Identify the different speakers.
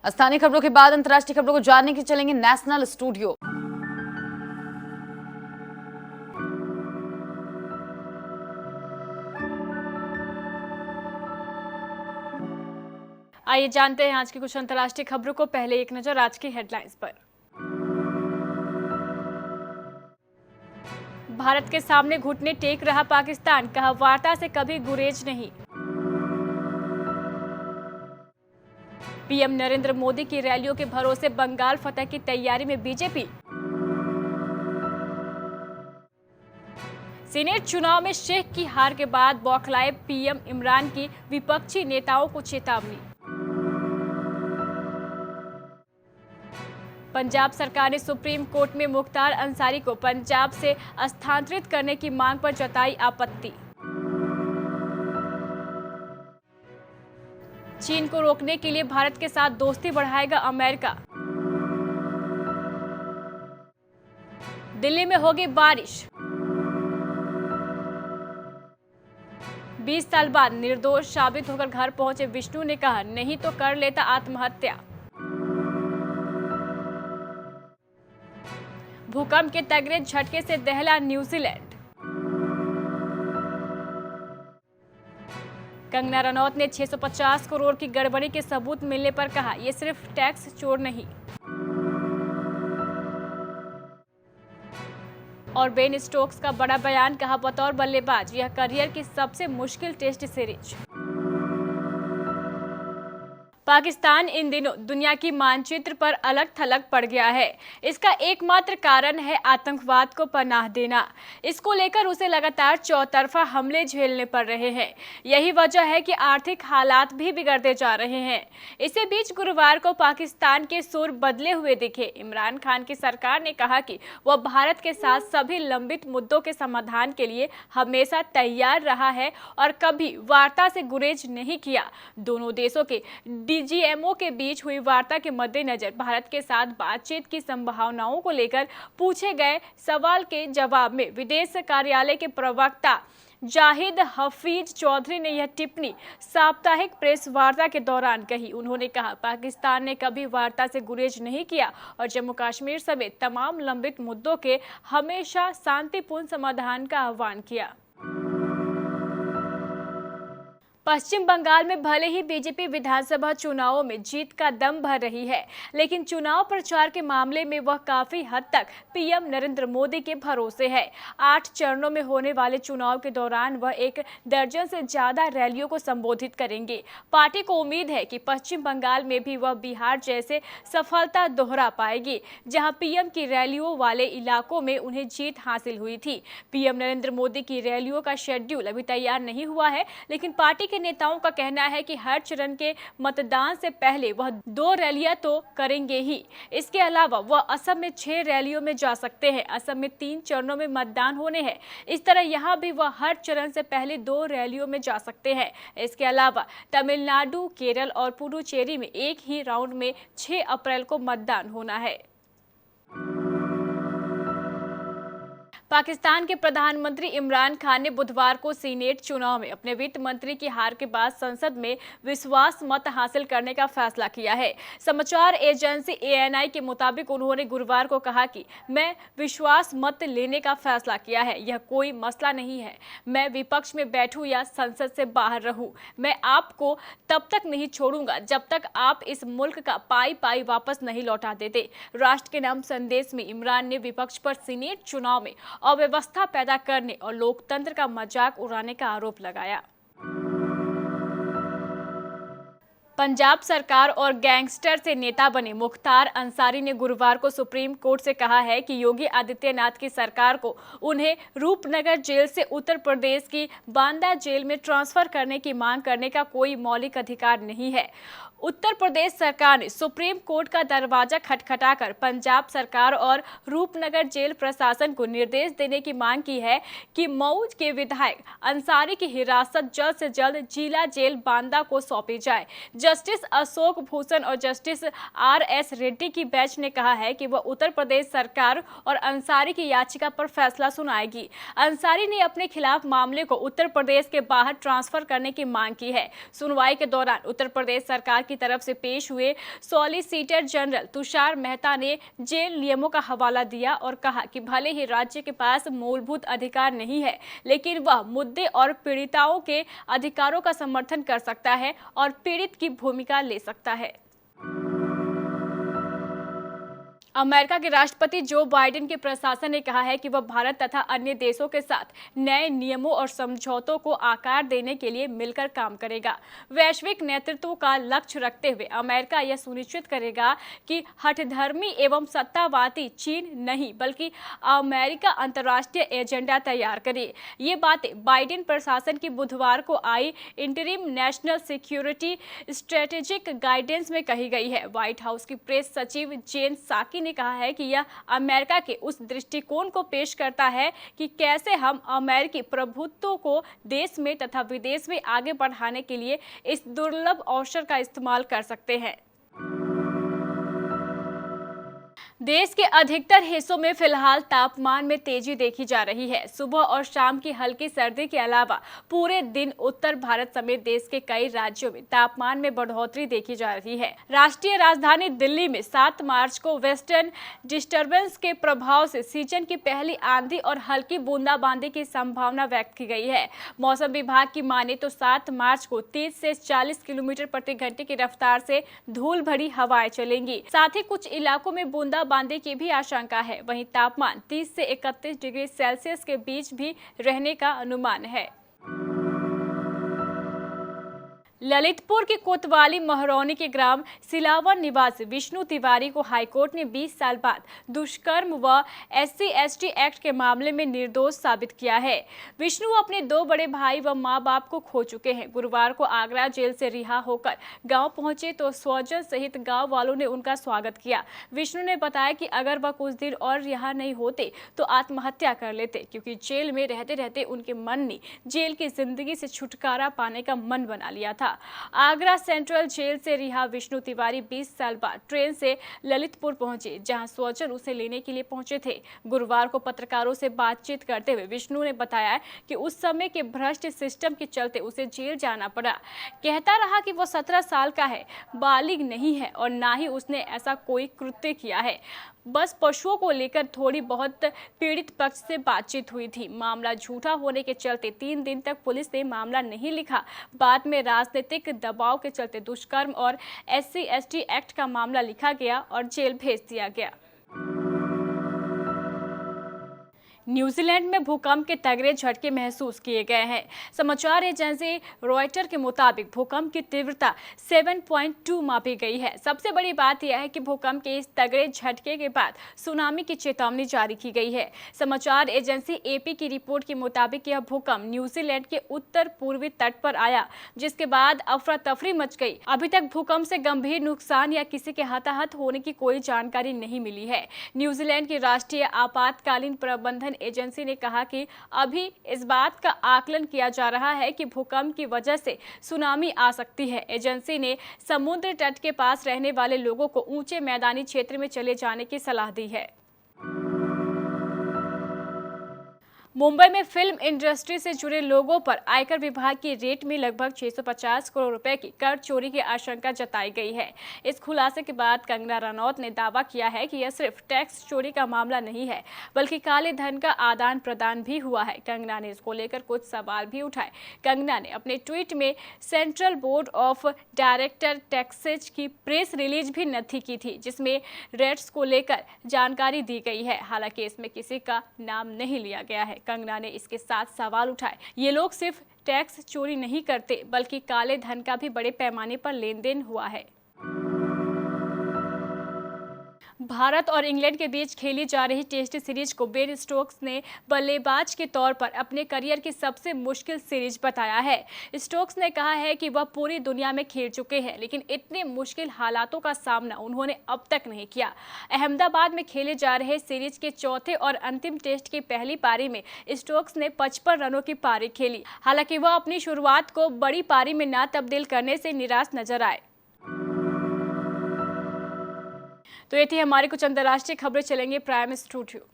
Speaker 1: स्थानीय खबरों के बाद अंतर्राष्ट्रीय खबरों को जानने के चलेंगे नेशनल स्टूडियो।
Speaker 2: आइए जानते हैं आज की कुछ अंतर्राष्ट्रीय खबरों को। पहले एक नजर आज की हेडलाइंस पर। भारत के सामने घुटने टेक रहा पाकिस्तान, कहा वार्ता से कभी गुरेज नहीं। पीएम नरेंद्र मोदी की रैलियों के भरोसे बंगाल फतह की तैयारी में बीजेपी। सीनेट चुनाव में शेख की हार के बाद बौखलाए पीएम इमरान की विपक्षी नेताओं को चेतावनी। पंजाब सरकार ने सुप्रीम कोर्ट में मुख्तार अंसारी को पंजाब से स्थानांतरित करने की मांग पर जताई आपत्ति। चीन को रोकने के लिए भारत के साथ दोस्ती बढ़ाएगा अमेरिका। दिल्ली में होगी बारिश। 20 साल बाद निर्दोष साबित होकर घर पहुंचे विष्णु ने कहा, नहीं तो कर लेता आत्महत्या। भूकंप के तगड़े झटके से दहला न्यूजीलैंड। कंगना रनौत ने 650 करोड़ की गड़बड़ी के सबूत मिलने पर कहा, यह सिर्फ टैक्स चोर नहीं। और बेन स्टोक्स का बड़ा बयान, कहा बतौर बल्लेबाज यह करियर की सबसे मुश्किल टेस्ट सीरीज। पाकिस्तान इन दिनों दुनिया की मानचित्र पर अलग थलग पड़ गया है। इसका एकमात्र कारण है आतंकवाद को पनाह देना। इसको लेकर उसे लगातार चौतरफा हमले झेलने पड़ रहे हैं। यही वजह है कि आर्थिक हालात भी बिगड़ते जा रहे हैं। इसी बीच गुरुवार को पाकिस्तान के सुर बदले हुए दिखे। इमरान खान की सरकार ने कहा कि वह भारत के साथ सभी लंबित मुद्दों के समाधान के लिए हमेशा तैयार रहा है और कभी वार्ता से गुरेज नहीं किया। दोनों देशों के डीजीएमओ के बीच हुई वार्ता के मद्देनजर भारत के साथ बातचीत की संभावनाओं को लेकर पूछे गए सवाल के जवाब में विदेश कार्यालय के प्रवक्ता जाहिद हफीज चौधरी ने यह टिप्पणी साप्ताहिक प्रेस वार्ता के दौरान कही। उन्होंने कहा, पाकिस्तान ने कभी वार्ता से गुरेज नहीं किया और जम्मू कश्मीर समेत तमाम लंबित मुद्दों के हमेशा शांतिपूर्ण समाधान का आह्वान किया। पश्चिम बंगाल में भले ही बीजेपी विधानसभा चुनावों में जीत का दम भर रही है, लेकिन चुनाव प्रचार के मामले में वह काफी हद तक पीएम नरेंद्र मोदी के भरोसे है। 8 चरणों में होने वाले चुनाव के दौरान वह 1 दर्जन से ज्यादा रैलियों को संबोधित करेंगे। पार्टी को उम्मीद है कि पश्चिम बंगाल में भी वह बिहार जैसे सफलता दोहरा पाएगी, जहां पीएम की रैलियों वाले इलाकों में उन्हें जीत हासिल हुई थी। पीएम नरेंद्र मोदी की रैलियों का शेड्यूल अभी तैयार नहीं हुआ है, लेकिन पार्टी के नेताओं का कहना है कि हर चरण के मतदान से पहले वह 2 रैलियां तो करेंगे ही। इसके अलावा वह असम में 6 रैलियों में जा सकते हैं। असम में 3 चरणों में मतदान होने हैं। इस तरह यहां भी वह हर चरण से पहले 2 रैलियों में जा सकते हैं। इसके अलावा तमिलनाडु, केरल और पुडुचेरी में एक ही राउंड में 6 अप्रैल को मतदान होना है। पाकिस्तान के प्रधानमंत्री इमरान खान ने बुधवार को सीनेट चुनाव में अपने वित्त मंत्री की हार के बाद संसद में विश्वास मत हासिल करने का फैसला किया है। समाचार एजेंसी एएनआई के मुताबिक उन्होंने गुरुवार को कहा कि मैं विश्वास मत लेने का फैसला किया है। यह कोई मसला नहीं है। मैं विपक्ष में बैठूं या संसद से बाहर रहूं, मैं आपको तब तक नहीं छोड़ूंगा जब तक आप इस मुल्क का पाई पाई वापस नहीं लौटा देते। राष्ट्र के नाम संदेश में इमरान ने विपक्ष पर सीनेट चुनाव में अव्यवस्था पैदा करने और लोकतंत्र का मजाक उड़ाने का आरोप लगाया। पंजाब सरकार और गैंगस्टर से नेता बने मुख्तार अंसारी ने गुरुवार को सुप्रीम कोर्ट से कहा है कि योगी आदित्यनाथ की सरकार को उन्हें रूपनगर जेल से उत्तर प्रदेश की बांदा जेल में ट्रांसफर करने की मांग करने का कोई मौलिक अधिकार नहीं है। उत्तर प्रदेश सरकार ने सुप्रीम कोर्ट का दरवाजा खटखटाकर पंजाब सरकार और रूपनगर जेल प्रशासन को निर्देश देने की मांग की है कि मऊ के विधायक अंसारी की हिरासत जल्द से जल्द जिला जेल बांदा को सौंपी जाए। जस्टिस अशोक भूषण और जस्टिस आर.एस. रेड्डी की बेंच ने कहा है कि वह उत्तर प्रदेश सरकार और अंसारी की याचिका पर फैसला सुनाएगी। अंसारी ने अपने खिलाफ मामले को उत्तर प्रदेश के बाहर ट्रांसफर करने की मांग की है। सुनवाई के दौरान उत्तर प्रदेश सरकार की की तरफ से पेश हुए सॉलिसिटर जनरल तुषार मेहता ने जेल नियमों का हवाला दिया और कहा कि भले ही राज्य के पास मूलभूत अधिकार नहीं है, लेकिन वह मुद्दे और पीड़िताओं के अधिकारों का समर्थन कर सकता है और पीड़ित की भूमिका ले सकता है। अमेरिका के राष्ट्रपति जो बाइडेन के प्रशासन ने कहा है कि वह भारत तथा अन्य देशों के साथ नए नियमों और समझौतों को आकार देने के लिए मिलकर काम करेगा। वैश्विक नेतृत्व का लक्ष्य रखते हुए अमेरिका यह सुनिश्चित करेगा कि हठधर्मी एवं सत्तावादी चीन नहीं बल्कि अमेरिका अंतर्राष्ट्रीय एजेंडा तैयार करे। ये बातें बाइडेन प्रशासन की बुधवार को आई interim national security strategic guidance में कही गई है। व्हाइट हाउस की प्रेस सचिव जेन साकी ने कहा है कि यह अमेरिका के उस दृष्टिकोण को पेश करता है कि कैसे हम अमेरिकी प्रभुत्व को देश में तथा विदेश में आगे बढ़ाने के लिए इस दुर्लभ अवसर का इस्तेमाल कर सकते हैं। देश के अधिकतर हिस्सों में फिलहाल तापमान में तेजी देखी जा रही है। सुबह और शाम की हल्की सर्दी के अलावा पूरे दिन उत्तर भारत समेत देश के कई राज्यों में तापमान में बढ़ोतरी देखी जा रही है। राष्ट्रीय राजधानी दिल्ली में 7 मार्च को वेस्टर्न डिस्टर्बेंस के प्रभाव से सीजन की पहली आंधी और हल्की बूंदाबांदी की संभावना व्यक्त की गई है। मौसम विभाग की माने तो 7 मार्च को 30 से 40 किलोमीटर प्रति घंटे की रफ्तार से धूल भरी हवाएं चलेंगी। साथ ही कुछ इलाकों में बूंदाबांदी की भी आशंका है। वहीं तापमान 30 से 31 डिग्री सेल्सियस के बीच भी रहने का अनुमान है। ललितपुर की कोतवाली महरौनी के ग्राम सिलावन निवासी विष्णु तिवारी को हाईकोर्ट ने 20 साल बाद दुष्कर्म व SC/ST एक्ट के मामले में निर्दोष साबित किया है। विष्णु अपने 2 बड़े भाई व मां बाप को खो चुके हैं। गुरुवार को आगरा जेल से रिहा होकर गांव पहुंचे तो स्वजन सहित गांव वालों ने उनका स्वागत किया। विष्णु ने बताया कि अगर वह कुछ दिन और रिहा नहीं होते तो आत्महत्या कर लेते, क्योंकि जेल में रहते रहते उनके मन ने जेल की जिंदगी से छुटकारा पाने का मन बना लिया था। आगरा सेंट्रल जेल से रिहा विष्णु तिवारी 20 साल बाद ट्रेन से ललितपुर पहुंचे, जहां स्वजन उसे लेने के लिए पहुंचे थे। गुरुवार को पत्रकारों से बातचीत करते हुए विष्णु ने बताया कि उस समय के भ्रष्ट सिस्टम के चलते उसे जेल जाना पड़ा। कहता रहा कि वो 17 साल का है, बालिग नहीं है और ना ही उसने ऐसा कोई कृत्य किया है। बस पशुओं को लेकर थोड़ी बहुत पीड़ित पक्ष से बातचीत हुई थी। मामला झूठा होने के चलते 3 दिन तक पुलिस ने मामला नहीं लिखा। बाद में राजनीतिक दबाव के चलते दुष्कर्म और SC/ST एक्ट का मामला लिखा गया और जेल भेज दिया गया। न्यूजीलैंड में भूकंप के तगड़े झटके महसूस किए गए हैं। समाचार एजेंसी रॉयटर के मुताबिक भूकंप की तीव्रता 7.2 मापी गई है। सबसे बड़ी बात यह है कि भूकंप के इस तगड़े झटके के बाद सुनामी की चेतावनी जारी की गई है। समाचार एजेंसी AP की रिपोर्ट के मुताबिक यह भूकंप न्यूजीलैंड के उत्तर पूर्वी तट पर आया, जिसके बाद अफरा तफरी मच गई। अभी तक भूकंप से गंभीर नुकसान या किसी के हताहत होने की कोई जानकारी नहीं मिली है। न्यूजीलैंड की राष्ट्रीय आपातकालीन प्रबंधन एजेंसी ने कहा कि अभी इस बात का आकलन किया जा रहा है कि भूकंप की वजह से सुनामी आ सकती है। एजेंसी ने समुद्र तट के पास रहने वाले लोगों को ऊंचे मैदानी क्षेत्र में चले जाने की सलाह दी है। मुंबई में फिल्म इंडस्ट्री से जुड़े लोगों पर आयकर विभाग की रेट में लगभग 650 करोड़ रुपए की कर चोरी की आशंका जताई गई है। इस खुलासे के बाद कंगना रनौत ने दावा किया है कि यह सिर्फ टैक्स चोरी का मामला नहीं है, बल्कि काले धन का आदान प्रदान भी हुआ है। कंगना ने इसको लेकर कुछ सवाल भी उठाए। कंगना ने अपने ट्वीट में central board of director taxes की प्रेस रिलीज भी नथी की थी, जिसमें रेट्स को लेकर जानकारी दी गई है। हालांकि इसमें किसी का नाम नहीं लिया गया है। कंगना ने इसके साथ सवाल उठाए, ये लोग सिर्फ टैक्स चोरी नहीं करते बल्कि काले धन का भी बड़े पैमाने पर लेन देन हुआ है। भारत और इंग्लैंड के बीच खेली जा रही टेस्ट सीरीज को बेन स्टोक्स ने बल्लेबाज के तौर पर अपने करियर की सबसे मुश्किल सीरीज बताया है। स्टोक्स ने कहा है कि वह पूरी दुनिया में खेल चुके हैं, लेकिन इतने मुश्किल हालातों का सामना उन्होंने अब तक नहीं किया। अहमदाबाद में खेले जा रहे सीरीज के चौथे और अंतिम टेस्ट की पहली पारी में स्टोक्स ने 55 रनों की पारी खेली। हालांकि वह अपनी शुरुआत को बड़ी पारी में न तब्दील करने से निराश नजर आए। तो ये थी हमारी कुछ अंतर्राष्ट्रीय खबरें। चलेंगे प्राइम स्टूडियो।